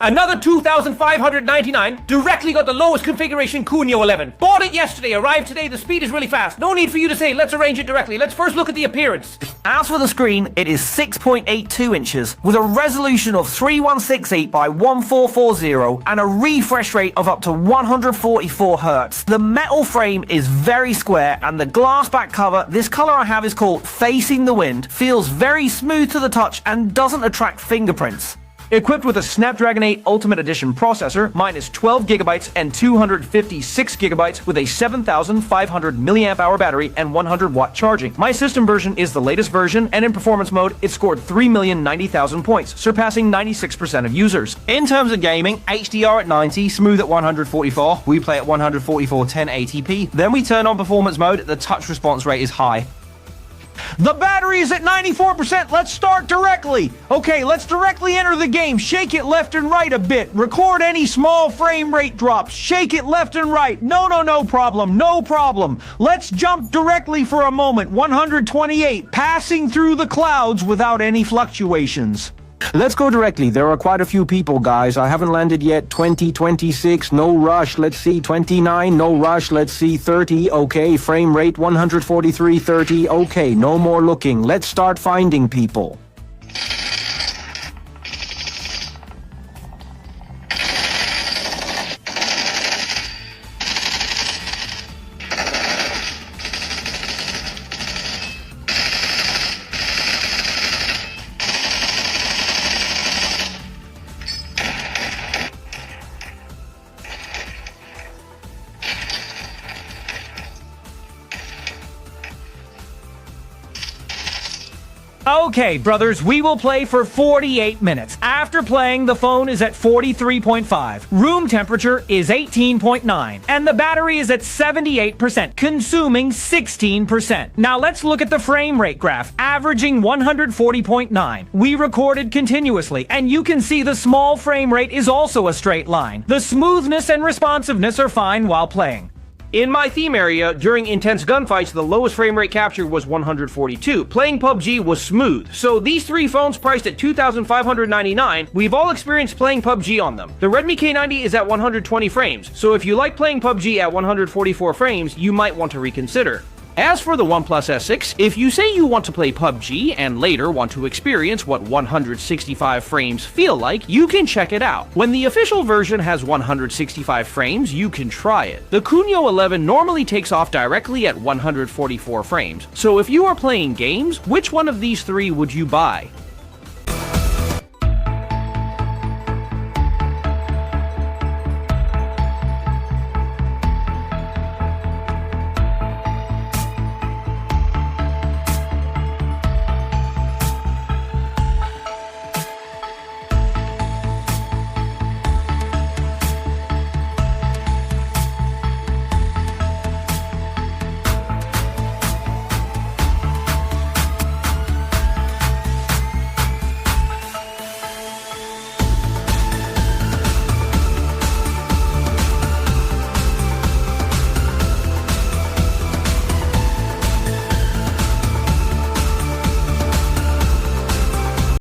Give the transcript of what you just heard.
Another $2,599. Directly got the lowest configuration iQOO 11. Bought it yesterday, arrived today. The speed is really fast. No need for you to say, let's arrange it directly. Let's first look at the appearance. As for the screen, it is 6.82 inches with a resolution of 3168 by 1440 and a refresh rate of up to 144 Hz. The metal frame is very square and the glass back cover, this color I have is called Facing the Wind, feels very smooth to the touch and doesn't attract fingerprints. Equipped with a Snapdragon 8 Ultimate Edition processor, mine is 12GB and 256GB with a 7,500 mAh battery and 100-watt charging. My system version is the latest version, and in performance mode, it scored 3,090,000 points, surpassing 96% of users. In terms of gaming, HDR at 90, smooth at 144, we play at 144 1080p, then we turn on performance mode, the touch response rate is high. The battery is at 94%. Let's start directly. Okay, let's directly enter the game. Shake it left and right a bit. Record any small frame rate drops. Shake it left and right. No problem. No problem. Let's jump directly for a moment. 128, passing through the clouds without any fluctuations. Let's go directly. There are quite a few people, guys. I haven't landed yet. 20, 26, no rush. Let's see. 29, no rush. Let's see. 30, okay. Frame rate 143, 30, okay. No more looking. Let's start finding people. Okay, brothers, we will play for 48 minutes. After playing, the phone is at 43.5. Room temperature is 18.9. And the battery is at 78%, consuming 16%. Now let's look at the frame rate graph, averaging 140.9. We recorded continuously, and you can see the small frame rate is also a straight line. The smoothness and responsiveness are fine while playing. In my theme area, during intense gunfights, the lowest frame rate captured was 142. Playing PUBG was smooth. So these three phones priced at $2,599, we've all experienced playing PUBG on them. The Redmi K90 is at 120 frames, so if you like playing PUBG at 144 frames, you might want to reconsider. As for the OnePlus S6, if you say you want to play PUBG and later want to experience what 165 frames feel like, you can check it out. When the official version has 165 frames, you can try it. The iQOO 11 normally takes off directly at 144 frames, so if you are playing games, which one of these three would you buy?